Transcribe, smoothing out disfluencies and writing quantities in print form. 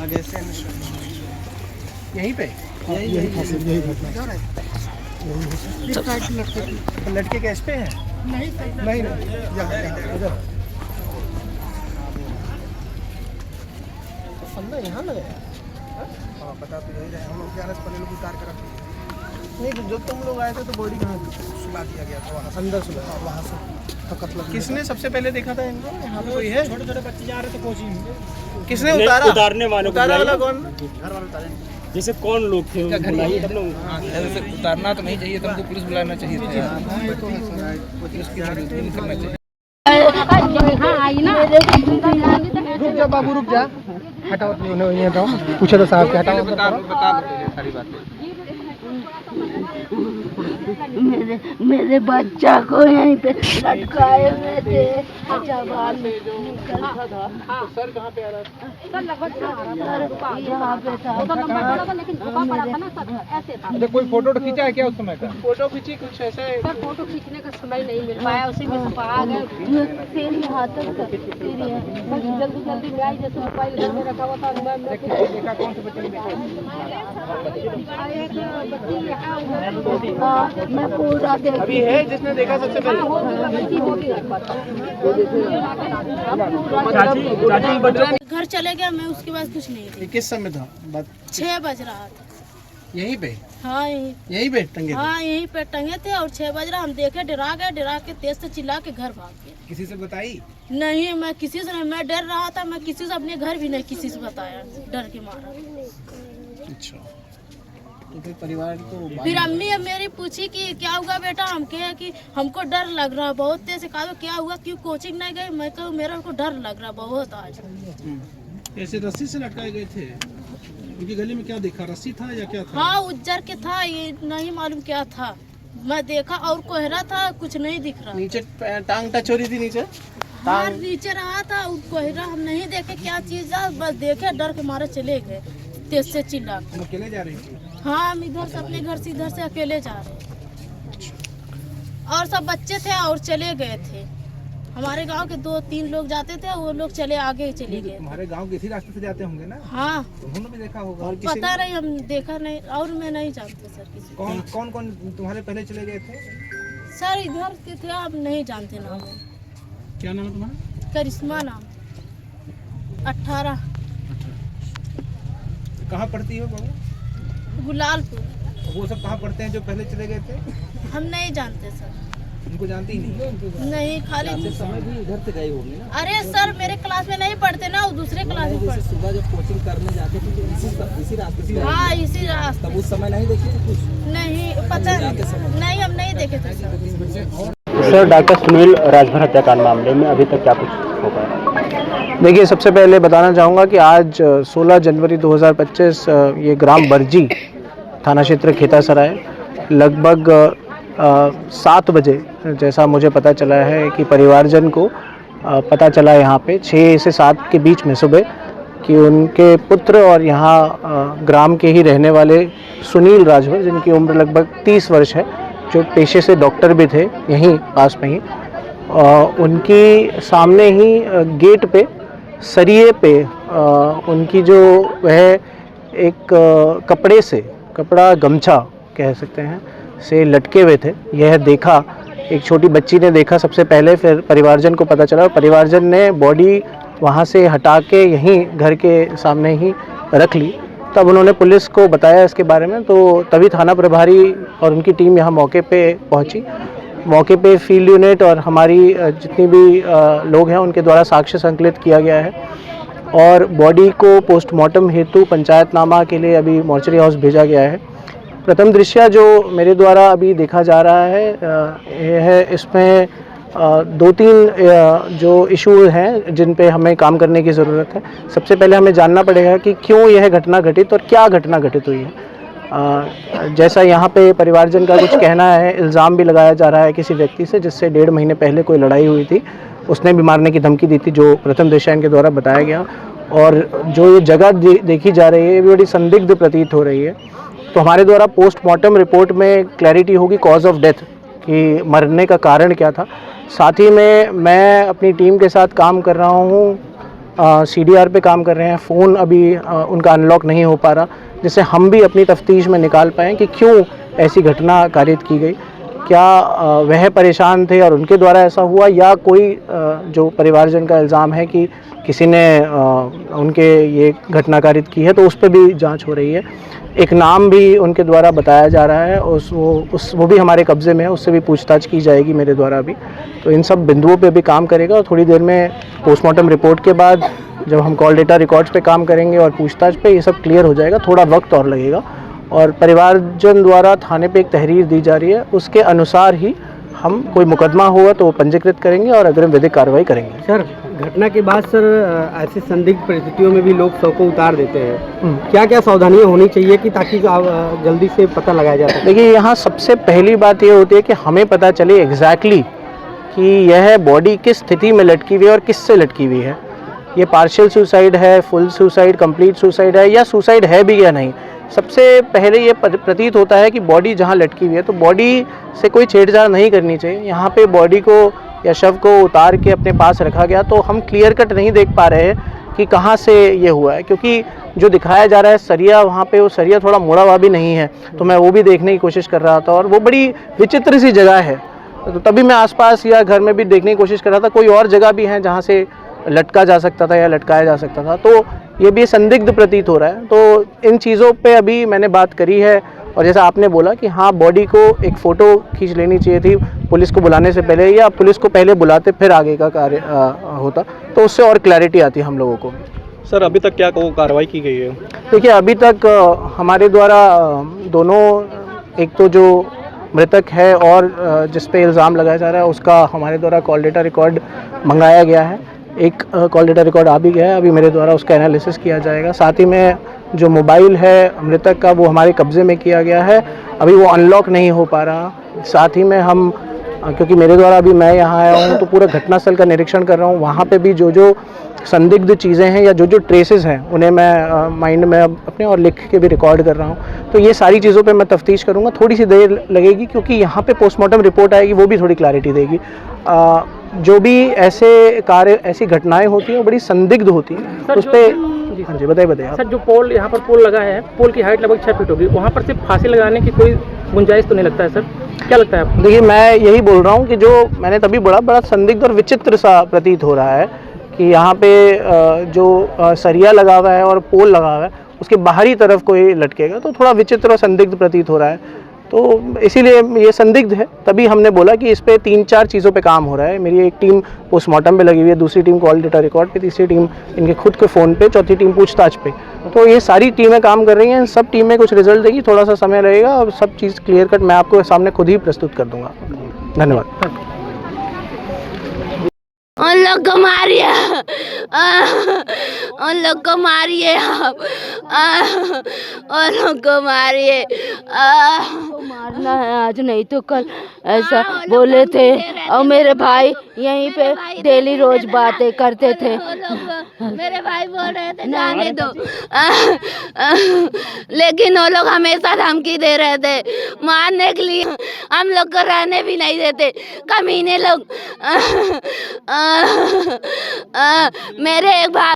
आगे से यहीं पे यही लड़के गैस पे है? नहीं इधर फंदा यहाँ लगाया? हाँ पता तो यही रहे, हम लोग ग्यारह से पहले लोग उतार कर रखे नहीं तो जब तुम लोग आए थे तो बॉडी कहाँ थी? सुला दिया गया था वहाँ से, अंदर सुला। वहाँ से फकत लग किसने सबसे पहले देखा था इनको? यहाँ पे कोई है? छोटे छोटे बच्चे जा रहे थे कोचिंग। किसने उतारा? उतारने वाले को उतारा वाला कौन? घर वाले उतारे जैसे कौन लोग थे बुलाइए तब लोग। उतारना तो नहीं चाहिए, तुमको पुलिस बुलाना चाहिए था। रुक जा बाबू रुक जा, हटाओ नहीं हटाओ, पूछे तो साहब के हटाओ। बता दो सारी बातें। मेरे बच्चा को यहीं पे लटकाए हुए थे। अच्छा बाल निकलता था। सर कहाँ पे आ रहा था? सर लगभग यहाँ पे था। लेकिन झुका पड़ा था ना सर, ऐसे था। अच्छा कोई फोटो खींचा है क्या उस समय का? फोटो खींची कुछ ऐसे? सर फोटो खींचने का समय नहीं मिल पाया, उसी में सब आ गए। फिर यहाँ तक था, फिर जल्दी जल्दी में आई, जैसे मोबाइल घर में रखा हुआ था। देखा कौन से बच्चे ने देखा? मैं पूरा देख अभी है जिसने देखा सबसे पहले? घर चले गया, मैं उसके बाद कुछ नहीं ये किस समय था? 6 बज रहा था। यहीं पे? हाँ यहीं पे टंगे थे? हाँ यहीं पे टंगे थे और 6 बज रहा, हम देखे, डरा गए, डरा के तेज से चिल्ला के घर भाग गए। किसी से बताई? नहीं, मैं किसी से नहीं, मैं डर रहा था, मैं किसी से अपने घर भी नहीं किसी से बताया, डर के मारा। अच्छा, तो फिर परिवार को फिर अम्मी अब मेरी पूछी कि क्या हुआ बेटा, हम कहे कि हमको डर लग रहा बहुत तेज से। कहा क्या हुआ, क्यों कोचिंग नहीं गई? मैं कहूँ मेरा को डर लग रहा बहुत आज। ऐसे रस्सी से लटकाए गए थे? उनकी गले में क्या देखा, रस्सी था या क्या था? हाँ उज्जर के था, ये नहीं मालूम क्या था। मैं देखा और कोहरा था, कुछ नहीं दिख रहा। नीचे टांग टच हो रही थी नीचे? हाँ नीचे रहा था कोहरा, हम नहीं देखे क्या चीज है, बस देखे डर के मारे चले गए तेज से चिल्ला। तुम अकेले जा रही थी? हाँ हम इधर से अपने घर से इधर से अकेले जा रहे, और सब बच्चे थे और चले गए थे। हमारे गांव के 2-3 लोग जाते थे, वो लोग चले आगे चले गए। तुम्हारे गांव के इसी रास्ते से जाते होंगे ना? हाँ उन्होंने भी देखा होगा। और पता नहीं, हम देखा नहीं, और मैं नहीं जानते सर किसी। कौन कौन कौन तुम्हारे पहले चले गए थे? सर इधर के थे, आप नहीं जानते नाम। क्या नाम है तुम्हारा? करिश्मा नाम। 18 कहाँ पढ़ती हो बाबू? गुलालपुर। वो सब कहाँ पढ़ते हैं जो पहले चले गए थे? हम नहीं जानते सर, उनको जानती ही नहीं? नहीं खाली। समय भी इधर से गए होंगे ना? अरे सर मेरे क्लास में नहीं पढ़ते ना, वो दूसरे क्लास में पढ़ते। सुबह जब कोचिंग करने जाते थे तो इसी रास्ते से हाँ इसी रास्ते। तब उस समय नहीं देखी थी कुछ? नहीं पता नहीं, हम नहीं देखे थे sir. Sir doctor Sunil Rajbhar हत्याकांड मामले में अभी तक क्या कुछ हो पाया? देखिए, सबसे पहले बताना चाहूँगा कि आज 16 जनवरी 2025 ये ग्राम बरजी थाना क्षेत्र खेतासराय लगभग 7 बजे जैसा मुझे पता चला है कि परिवारजन को पता चला यहाँ पे 6 से 7 के बीच में सुबह कि उनके पुत्र और यहाँ ग्राम के ही रहने वाले सुनील राजभर, जिनकी उम्र लगभग 30 वर्ष है, जो पेशे से डॉक्टर भी थे यहीं पास में ही, उनकी सामने ही गेट पे सरिये पे उनकी जो वह एक कपड़ा गमछा कह सकते हैं से लटके हुए थे। यह देखा, एक छोटी बच्ची ने देखा सबसे पहले, फिर परिवारजन को पता चला। परिवारजन ने बॉडी वहाँ से हटा के यहीं घर के सामने ही रख ली। तब उन्होंने पुलिस को बताया इसके बारे में, तो तभी थाना प्रभारी और उनकी टीम यहाँ मौके पे पहुँची। मौके पे फील्ड यूनिट और हमारी जितनी भी लोग हैं उनके द्वारा साक्ष्य संकलित किया गया है और बॉडी को पोस्टमार्टम हेतु पंचायतनामा के लिए अभी मॉर्चरी हाउस भेजा गया है। प्रथम दृश्य जो मेरे द्वारा अभी देखा जा रहा है ये है, इसमें 2-3 जो इशू हैं जिन पे हमें काम करने की ज़रूरत है। सबसे पहले हमें जानना पड़ेगा कि क्यों यह घटना घटित और क्या घटना घटित हुई है। जैसा यहाँ पे परिवारजन का कुछ कहना है, इल्ज़ाम भी लगाया जा रहा है किसी व्यक्ति से जिससे 1.5 महीने पहले कोई लड़ाई हुई थी, उसने भी मारने की धमकी दी थी, जो प्रथम दृश्य इनके द्वारा बताया गया। और जो ये जगह देखी जा रही है ये बड़ी संदिग्ध प्रतीत हो रही है। तो हमारे द्वारा पोस्टमार्टम रिपोर्ट में क्लैरिटी होगी कॉज ऑफ डेथ कि मरने का कारण क्या था। साथ ही में मैं अपनी टीम के साथ काम कर रहा हूँ CDR पे काम कर रहे हैं। फ़ोन अभी उनका अनलॉक नहीं हो पा रहा, जिससे हम भी अपनी तफ्तीश में निकाल पाएँ कि क्यों ऐसी घटना कारित की गई। क्या वह परेशान थे और उनके द्वारा ऐसा हुआ, या कोई जो परिवारजन का इल्ज़ाम है कि किसी ने उनके ये घटना कारित की है, तो उस पर भी जांच हो रही है। एक नाम भी उनके द्वारा बताया जा रहा है, वो भी हमारे कब्ज़े में है, उससे भी पूछताछ की जाएगी मेरे द्वारा भी। तो इन सब बिंदुओं पे भी काम करेगा और थोड़ी देर में पोस्टमार्टम रिपोर्ट के बाद जब हम कॉल डेटा रिकॉर्ड्स पे काम करेंगे और पूछताछ पे, ये सब क्लियर हो जाएगा। थोड़ा वक्त और लगेगा और परिवारजन द्वारा थाने पे एक तहरीर दी जा रही है, उसके अनुसार ही हम कोई मुकदमा हुआ तो वो पंजीकृत करेंगे और अग्रिम विधिक कार्रवाई करेंगे। सर, घटना के बाद सर ऐसी संदिग्ध परिस्थितियों में भी लोग शव को उतार देते हैं, क्या क्या सावधानियां होनी चाहिए कि ताकि जल्दी से पता लगाया जा सके? देखिए, यहाँ सबसे पहली बात ये होती है कि हमें पता चले एग्जैक्टली कि यह बॉडी किस स्थिति में लटकी हुई है और किससे लटकी हुई है। ये पार्शियल सुसाइड है, फुल सुसाइड, कंप्लीट सुसाइड है, या सुसाइड है भी या नहीं। सबसे पहले ये प्रतीत होता है कि बॉडी जहाँ लटकी हुई है तो बॉडी से कोई छेड़छाड़ नहीं करनी चाहिए। यहाँ पे बॉडी को या शव को उतार के अपने पास रखा गया, तो हम क्लियर कट नहीं देख पा रहे हैं कि कहाँ से ये हुआ है, क्योंकि जो दिखाया जा रहा है सरिया, वहाँ पे वो सरिया थोड़ा मुड़ा हुआ भी नहीं है, तो मैं वो भी देखने की कोशिश कर रहा था और वो बड़ी विचित्र सी जगह है। तो तभी मैं आसपास या घर में भी देखने की कोशिश कर रहा था, कोई और जगह भी है जहाँ से लटका जा सकता था या लटकाया जा सकता था, तो ये भी संदिग्ध प्रतीत हो रहा है। तो इन चीज़ों पे अभी मैंने बात करी है और जैसा आपने बोला कि हाँ, बॉडी को एक फ़ोटो खींच लेनी चाहिए थी पुलिस को बुलाने से पहले, या पुलिस को पहले बुलाते फिर आगे का कार्य होता, तो उससे और क्लैरिटी आती हम लोगों को। सर, अभी तक क्या कार्रवाई की गई है? देखिए, अभी तक हमारे द्वारा दोनों, एक तो जो मृतक है और जिस पे इल्ज़ाम लगाया जा रहा है, उसका हमारे द्वारा कॉल डेटा रिकॉर्ड मंगाया गया है। एक कॉल डेटा रिकॉर्ड आ भी गया है, अभी मेरे द्वारा उसका एनालिसिस किया जाएगा। साथ ही में जो मोबाइल है मृतक का, वो हमारे कब्ज़े में किया गया है, अभी वो अनलॉक नहीं हो पा रहा। साथ ही में हम, क्योंकि मेरे द्वारा अभी मैं यहाँ आया हूँ तो पूरा घटनास्थल का निरीक्षण कर रहा हूँ, वहाँ पे भी जो जो संदिग्ध चीज़ें हैं या जो जो ट्रेसेस हैं, उन्हें मैं माइंड में अपने और लिख के भी रिकॉर्ड कर रहा हूँ। तो ये सारी चीज़ों पे मैं तफ्तीश करूँगा। थोड़ी सी देर लगेगी क्योंकि यहाँ पे पोस्टमार्टम रिपोर्ट आएगी, वो भी थोड़ी क्लैरिटी देगी। जो भी ऐसे कार्य, ऐसी घटनाएं होती हैं वो बड़ी संदिग्ध होती हैं, उस पर। हाँ जी, बताइए आप। सर, जो पोल यहाँ पर पोल लगा है, पोल की हाइट लगभग 6 फीट होगी, वहाँ पर सिर्फ फांसी लगाने की कोई गुंजाइश तो नहीं लगता है सर? क्या लगता है आपको? देखिए, मैं यही बोल रहा हूँ कि जो मैंने तभी बड़ा संदिग्ध और विचित्र सा प्रतीत हो रहा है कि यहाँ पे जो सरिया लगा हुआ है और पोल लगा हुआ है, उसके बाहरी तरफ कोई लटकेगा, तो थोड़ा विचित्र और संदिग्ध प्रतीत हो रहा है। तो इसीलिए ये संदिग्ध है, तभी हमने बोला कि इस पे 3-4 चीज़ों पे काम हो रहा है। मेरी एक टीम पोस्टमार्टम पे लगी हुई है, दूसरी टीम कॉल डेटा रिकॉर्ड पे, तीसरी टीम इनके खुद के फ़ोन पे, चौथी टीम पूछताछ पे। तो ये सारी टीमें काम कर रही हैं, सब टीमें कुछ रिजल्ट देगी, थोड़ा सा समय लगेगा और सब चीज़ क्लियर कट मैं आपको सामने खुद ही प्रस्तुत कर दूँगा। धन्यवाद। उन लोग को मारिए, उन लोग को मारिए आप, उन लोग को मारिए। मारना है आज नहीं तो कल, ऐसा बोले थे। और मेरे भाई यहीं पे डेली रोज बातें करते थे। मेरे भाई बोल रहे थे जाने दो, लेकिन वो लोग हमेशा धमकी दे रहे थे मारने के लिए, हम लोग को रहने भी नहीं देते, कमीने लोग। मेरे एक भाई